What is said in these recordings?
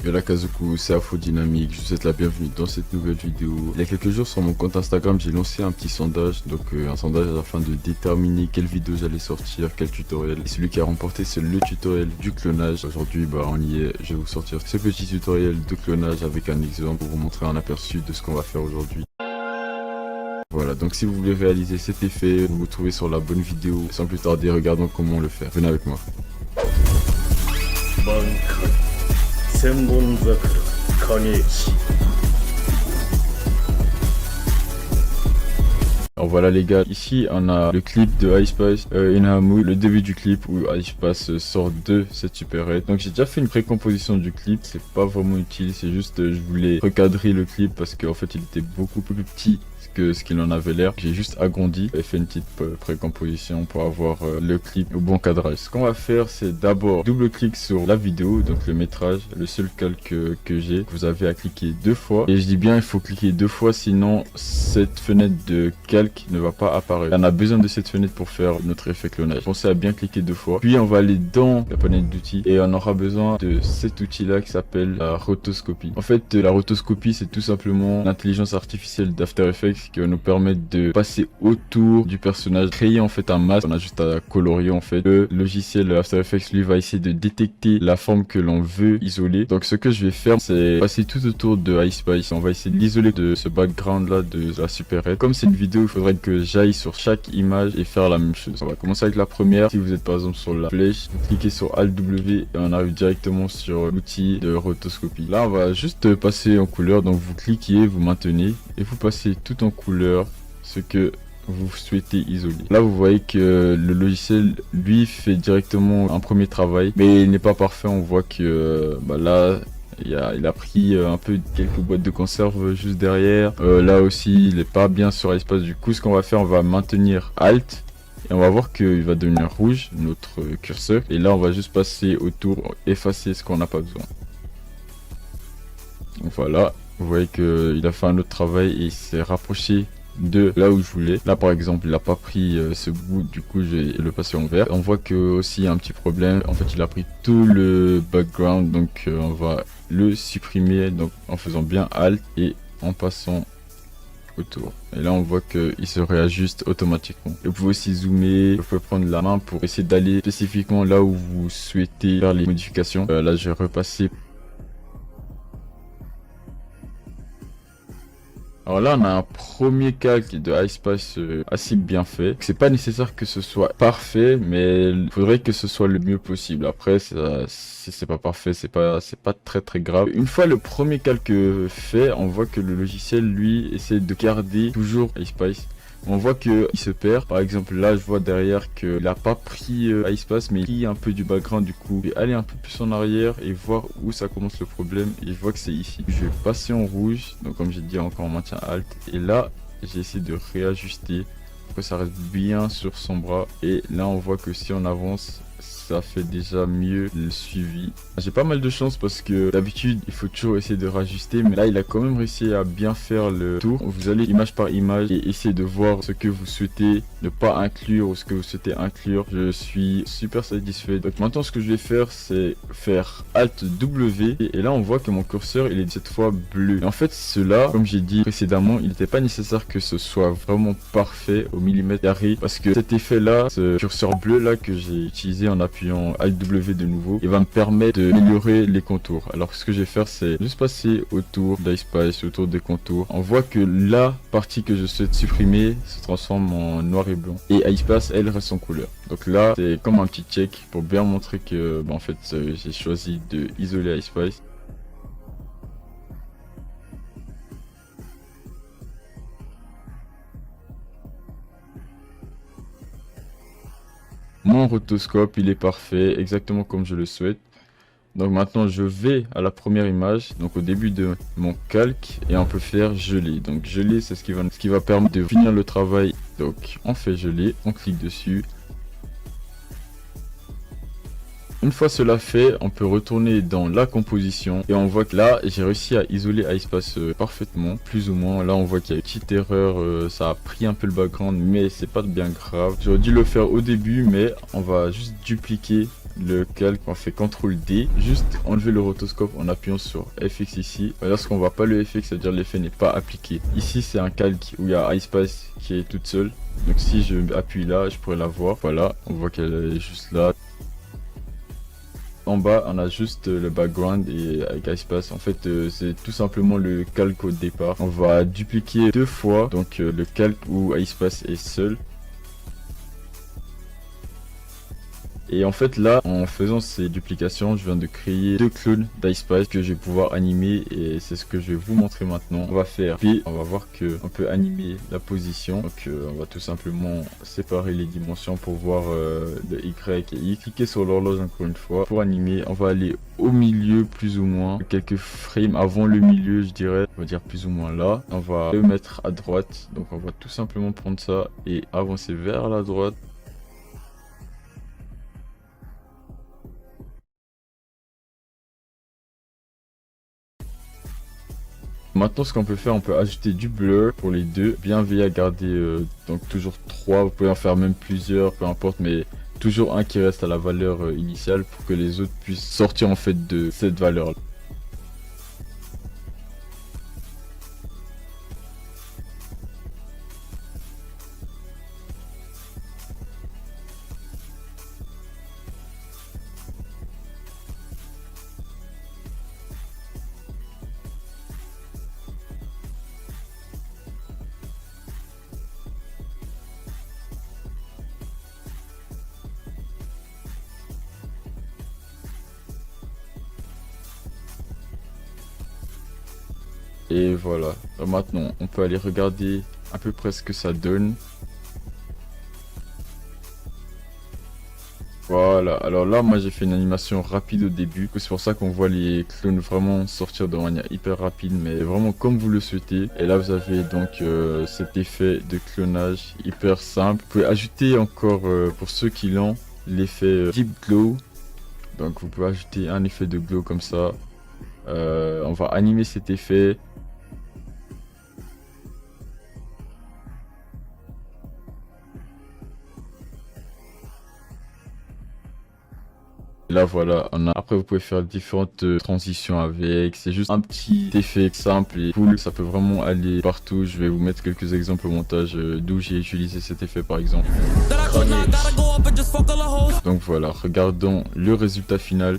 Yo la Kazoku, c'est Afrodynamique, je vous souhaite la bienvenue dans cette nouvelle vidéo. Il y a quelques jours sur mon compte Instagram, j'ai lancé un petit sondage, donc un sondage afin de déterminer quelle vidéo j'allais sortir, quel tutoriel. Et celui qui a remporté, c'est le tutoriel du clonage. Aujourd'hui, on y est, je vais vous sortir ce petit tutoriel de clonage avec un exemple pour vous montrer un aperçu de ce qu'on va faire aujourd'hui. Voilà, donc si vous voulez réaliser cet effet, vous vous trouvez sur la bonne vidéo. Sans plus tarder, regardons comment le faire. Venez avec moi. Alors voilà les gars, ici on a le clip de iSpice Inhamu, le début du clip où iSpice sort de cette supérette. Donc j'ai déjà fait une précomposition du clip, c'est pas vraiment utile, c'est juste je voulais recadrer le clip parce qu'en fait il était beaucoup plus petit que ce qu'il en avait l'air. J'ai juste agrandi et fait une petite précomposition pour avoir le clip au bon cadrage. Ce qu'on va faire, c'est d'abord double-clic sur la vidéo, donc le métrage, le seul calque que j'ai. Vous avez à cliquer 2 fois. Et je dis bien, il faut cliquer 2 fois, sinon cette fenêtre de calque ne va pas apparaître. On a besoin de cette fenêtre pour faire notre effet clonage. Pensez à bien cliquer 2 fois. Puis on va aller dans la panel d'outils et on aura besoin de cet outil-là qui s'appelle la rotoscopie. En fait, la rotoscopie, c'est tout simplement l'intelligence artificielle d'After Effects qui va nous permettre de passer autour du personnage, créer en fait un masque. On a juste à colorier en fait. Le logiciel After Effects lui va essayer de détecter la forme que l'on veut isoler. Donc ce que je vais faire, c'est passer tout autour de iSpice. On va essayer de l'isoler de ce background là de la supérette. Comme c'est une vidéo, il faudrait que j'aille sur chaque image et faire la même chose. On va commencer avec la première. Si vous êtes par exemple sur la flèche, vous cliquez sur Alt W et on arrive directement sur l'outil de rotoscopie. Là on va juste passer en couleur. Donc vous cliquez, vous maintenez et vous passez tout en couleur ce que vous souhaitez isoler. Là vous voyez que le logiciel lui fait directement un premier travail, mais il n'est pas parfait. On voit que là il a pris un peu quelques boîtes de conserve juste derrière. Là aussi il n'est pas bien sur l'espace. Du coup ce qu'on va faire, on va maintenir Alt et on va voir qu'il va devenir rouge notre curseur, et là on va juste passer autour, effacer ce qu'on n'a pas besoin. Donc voilà, vous voyez qu'il a fait un autre travail et il s'est rapproché de là où je voulais. Là par exemple il n'a pas pris ce bout, du coup je vais le passer en vert. On voit que aussi il y a un petit problème, en fait il a pris tout le background, donc on va le supprimer, donc en faisant bien Alt et en passant autour. Et là on voit qu'il se réajuste automatiquement. Et vous pouvez aussi zoomer, vous pouvez prendre la main pour essayer d'aller spécifiquement là où vous souhaitez faire les modifications. Là je vais repasser. Alors là on a un premier calque de iSpice assez bien fait. C'est pas nécessaire que ce soit parfait, mais il faudrait que ce soit le mieux possible. Après si c'est pas parfait, c'est pas très grave. Une fois le premier calque fait, on voit que le logiciel lui essaie de garder toujours iSpice. On voit qu'il se perd. Par exemple là je vois derrière qu'il n'a pas pris iSpice, mais il pris un peu du background. Du coup je vais aller un peu plus en arrière et voir où ça commence le problème, et je vois que c'est ici. Je vais passer en rouge, donc comme j'ai dit encore on maintient Alt, et là j'ai essayé de réajuster pour que ça reste bien sur son bras. Et là on voit que si on avance, ça fait déjà mieux le suivi. J'ai pas mal de chance parce que d'habitude il faut toujours essayer de rajuster, mais là il a quand même réussi à bien faire le tour. Vous allez image par image et essayer de voir ce que vous souhaitez ne pas inclure ou ce que vous souhaitez inclure. Je suis super satisfait. Donc maintenant ce que je vais faire, c'est faire Alt W, et là on voit que mon curseur il est cette fois bleu. Et en fait cela, comme j'ai dit précédemment, il n'était pas nécessaire que ce soit vraiment parfait au millimètre carré, parce que cet effet là, ce curseur bleu là que j'ai utilisé en appuyant Alt W de nouveau, il va me permettre d'améliorer les contours. Alors ce que je vais faire, c'est juste passer autour d'iSpice, autour des contours. On voit que la partie que je souhaite supprimer se transforme en noir et blanc, et iSpice elle reste en couleur. Donc là c'est comme un petit check pour bien montrer que en fait j'ai choisi de isoler iSpice. Mon rotoscope il est parfait, exactement comme je le souhaite. Donc maintenant je vais à la première image, donc au début de mon calque, et on peut faire geler. Donc geler c'est ce qui va permettre de finir le travail. Donc on fait geler, on clique dessus. Une fois cela fait, on peut retourner dans la composition et on voit que là j'ai réussi à isoler iSpice parfaitement, plus ou moins. Là on voit qu'il y a une petite erreur, ça a pris un peu le background, mais c'est pas bien grave. J'aurais dû le faire au début, mais on va juste dupliquer le calque, on fait CTRL D, juste enlever le rotoscope en appuyant sur FX ici. Lorsqu'on voit pas le FX, c'est-à-dire l'effet n'est pas appliqué. Ici c'est un calque où il y a iSpace qui est toute seule. Donc si je appuie là, je pourrais la voir. Voilà, on voit qu'elle est juste là. En bas, on a juste le background et avec iSpace. En fait, c'est tout simplement le calque au départ. On va dupliquer 2 fois, donc le calque où iSpace est seul. Et en fait là, en faisant ces duplications, je viens de créer 2 clones d'iSpace que je vais pouvoir animer et c'est ce que je vais vous montrer maintenant. On va faire P, on va voir que on peut animer la position. Donc on va tout simplement séparer les dimensions pour voir le Y et X. Cliquez sur l'horloge encore une fois. Pour animer, on va aller au milieu plus ou moins, quelques frames avant le milieu je dirais, on va dire plus ou moins là. On va le mettre à droite, donc on va tout simplement prendre ça et avancer vers la droite. Maintenant, ce qu'on peut faire, on peut ajouter du blur pour les deux. Bien veiller à garder donc toujours 3. Vous pouvez en faire même plusieurs, peu importe, mais toujours un qui reste à la valeur initiale pour que les autres puissent sortir en fait de cette valeur. Et voilà. Maintenant, on peut aller regarder à peu près ce que ça donne. Voilà, alors là moi j'ai fait une animation rapide au début, c'est pour ça qu'on voit les clones vraiment sortir de manière hyper rapide, mais vraiment comme vous le souhaitez. Et là vous avez donc cet effet de clonage hyper simple. Vous pouvez ajouter encore, pour ceux qui l'ont, l'effet Deep Glow. Donc vous pouvez ajouter un effet de glow comme ça. On va animer cet effet. Là voilà, après vous pouvez faire différentes transitions avec, c'est juste un petit effet simple et cool, ça peut vraiment aller partout. Je vais vous mettre quelques exemples au montage d'où j'ai utilisé cet effet par exemple. Donc voilà, regardons le résultat final.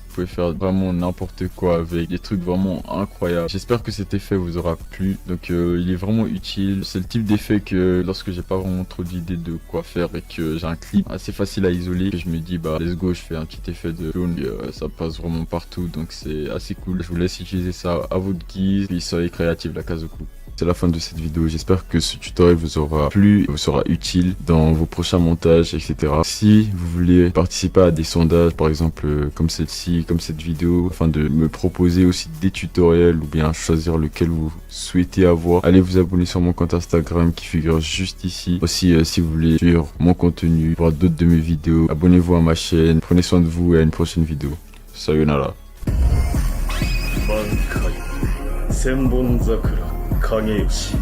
Vous pouvez faire vraiment n'importe quoi avec des trucs vraiment incroyables. J'espère que cet effet vous aura plu. Donc il est vraiment utile. C'est le type d'effet que lorsque j'ai pas vraiment trop d'idées de quoi faire et que j'ai un clip assez facile à isoler, que je me dis bah let's go, je fais un petit effet de clone et ça passe vraiment partout. Donc c'est assez cool. Je vous laisse utiliser ça à votre guise. Puis soyez créatif, la Kazoku. C'est la fin de cette vidéo, j'espère que ce tutoriel vous aura plu, vous sera utile dans vos prochains montages, etc. Si vous voulez participer à des sondages, par exemple comme celle-ci, comme cette vidéo, afin de me proposer aussi des tutoriels ou bien choisir lequel vous souhaitez avoir, allez vous abonner sur mon compte Instagram qui figure juste ici. Aussi, si vous voulez suivre mon contenu, voir d'autres de mes vidéos, abonnez-vous à ma chaîne, prenez soin de vous et à une prochaine vidéo. Sayonara. 千本桜影吉